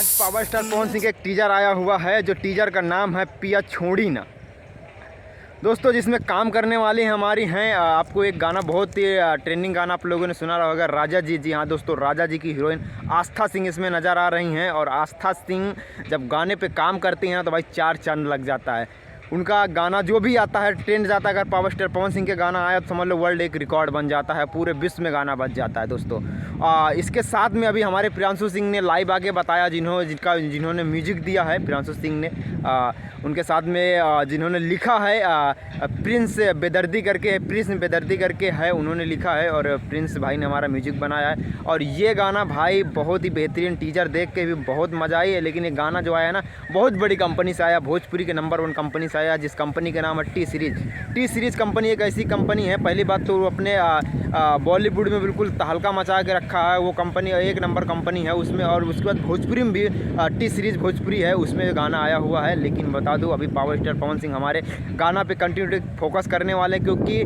आज power star Pawan Singh का एक टीजर आया हुआ है, जो टीजर का नाम है पिया छोड़ी ना। दोस्तों, जिसमें काम करने वाली हमारी हैं, आपको एक गाना बहुत ही ट्रेंडिंग गाना आप लोगों ने सुना रहा होगा, राजा जी। जी हाँ दोस्तों, राजा जी की हीरोइन आस्था सिंह इसमें नज़र आ रही हैं। और आस्था सिंह जब गाने पे काम करती हैं तो भाई चार चांद लग जाता है। उनका गाना जो भी आता है ट्रेंड जाता है। अगर पावर स्टार पवन सिंह के गाना आया तो समझ लो वर्ल्ड एक रिकॉर्ड बन जाता है, पूरे विश्व में गाना बज जाता है दोस्तों। इसके साथ में अभी हमारे प्रियांशु सिंह ने लाइव आके बताया, जिन्होंने म्यूजिक दिया है प्रियांशु सिंह ने। उनके साथ में जिन्होंने लिखा है प्रिंस बेदर्दी करके है, उन्होंने लिखा है। और प्रिंस भाई ने हमारा म्यूजिक बनाया है। और ये गाना भाई बहुत ही बेहतरीन, टीजर देख के भी बहुत मज़ा आई है। लेकिन ये गाना जो आया ना, बहुत बड़ी कंपनी से आया, भोजपुरी के नंबर 1 कंपनी से आया, जिस कंपनी का नाम है टी सीरीज़ कंपनी। एक ऐसी कंपनी है, पहली बात तो अपने बॉलीवुड में बिल्कुल तहलका मचा के रखा है। वो कंपनी एक नंबर कंपनी है उसमें। और उसके बाद भोजपुरी में भी टी सीरीज़ भोजपुरी है, उसमें गाना आया हुआ है। लेकिन बता दूं, अभी पावर स्टार पवन सिंह हमारे गाना पे कंटिन्यू फोकस करने वाले, क्योंकि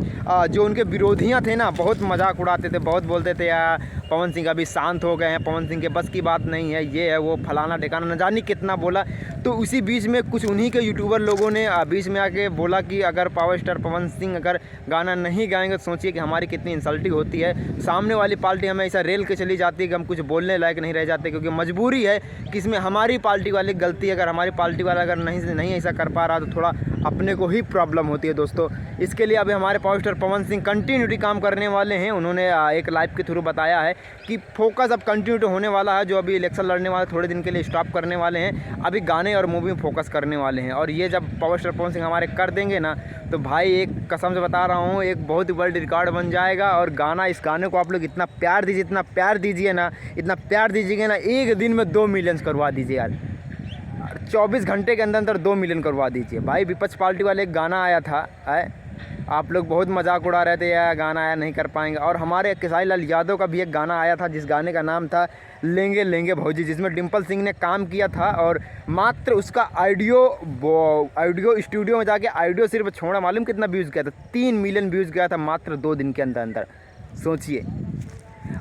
जो उनके विरोधियां थे ना, बहुत मजाक उड़ाते थे, बहुत बोलते थे यार पवन सिंह अभी शांत हो गए हैं, पवन सिंह के बस की बात नहीं है, ये है वो फलाना ठिकाना, न जानी कितना बोला। तो उसी बीच में कुछ उन्हीं के यूट्यूबर लोगों ने बीच में आके बोला कि अगर पावर स्टार पवन सिंह अगर गाना नहीं गाएंगे तो सोचिए कि हमारी कितनी इंसल्टिंग होती है। सामने वाली पार्टी हमें ऐसा रेल के चली जाती है कि हम कुछ बोलने लायक नहीं रह जाते, क्योंकि मजबूरी है कि इसमें हमारी पार्टी वाली गलती है। अगर हमारी पार्टी वाला अगर नहीं ऐसा कर पा रहा तो थोड़ा अपने को ही प्रॉब्लम होती है दोस्तों। इसके लिए अभी हमारे power star Pawan Singh continuity काम करने वाले हैं। उन्होंने एक लाइव के थ्रू बताया है कि फोकस अब कंटिन्यूटी होने वाला है। जो अभी इलेक्शन लड़ने वाले थोड़े दिन के लिए स्टॉप करने वाले हैं, अभी गाने और मूवी में फोकस करने वाले हैं। और ये जब पावर स्टार पवन सिंह हमारे कर देंगे ना, तो भाई एक कसम से बता रहा हूँ, एक बहुत ही वर्ल्ड रिकॉर्ड बन जाएगा। और इस गाने को आप लोग इतना प्यार दीजिए, इतना प्यार दीजिए ना, इतना प्यार दीजिएगा ना, एक दिन में 2 मिलियन करवा दीजिए यार। 24 घंटे के अंदर अंदर 2 मिलियन करवा दीजिए भाई। विपक्ष पार्टी वाले एक गाना आया था, आप लोग बहुत मजाक उड़ा रहे थे यार, गाना आया नहीं कर पाएंगे। और हमारे खेसारी लाल यादव का भी एक गाना आया था, जिस गाने का नाम था लेंगे लेंगे भौजी, जिसमें डिम्पल सिंह ने काम किया था। और मात्र उसका ऑडियो स्टूडियो में जाके ऑडियो सिर्फ छोड़ा, मालूम कितना व्यूज़ गया था? 3 मिलियन व्यूज़ गया था मात्र 2 दिन के अंदर अंदर, सोचिए।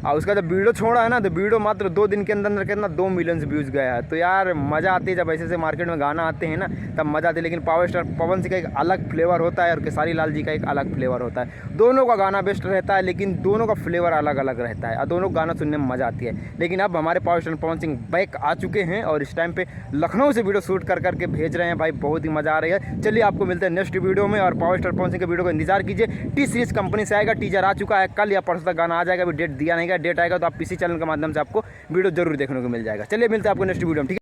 और उसका जब वीडियो छोड़ा है ना, तो वीडियो मात्र 2 दिन के अंदर अंदर कितना 2 मिलियन व्यूज़ गया है। तो यार मज़ा आती है जब ऐसे मार्केट में गाना आते हैं ना, तब मज़ा आती है। लेकिन पावर स्टार पवन सिंह का एक अलग फ्लेवर होता है और खेसारी लाल जी का एक अलग फ्लेवर होता है। दोनों का गाना बेस्ट रहता है, लेकिन दोनों का फ्लेवर अलग अलग रहता है और दोनों गाना सुनने में मज़ा आती है। लेकिन अब हमारे power star Pawan Singh back आ चुके हैं और इस टाइम पे लखनऊ से वीडियो शूट कर करके भेज रहे हैं भाई, बहुत ही मज़ा आ रही है। चलिए आपको मिलते हैं नेक्स्ट वीडियो में। और पावर स्टार पवन सिंह के वीडियो का इंतजार कीजिए, टी सीरीज़ कंपनी से आएगा, टीजर आ चुका है, कल या परसों तक गाना आ जाएगा। अभी डेट दिया नहीं गया, डेट आएगा तो आप इसी चैनल के माध्यम से आपको वीडियो जरूर देखने को मिल जाएगा। चलिए मिलते हैं आपको नेक्स्ट वीडियो में, ठीक है।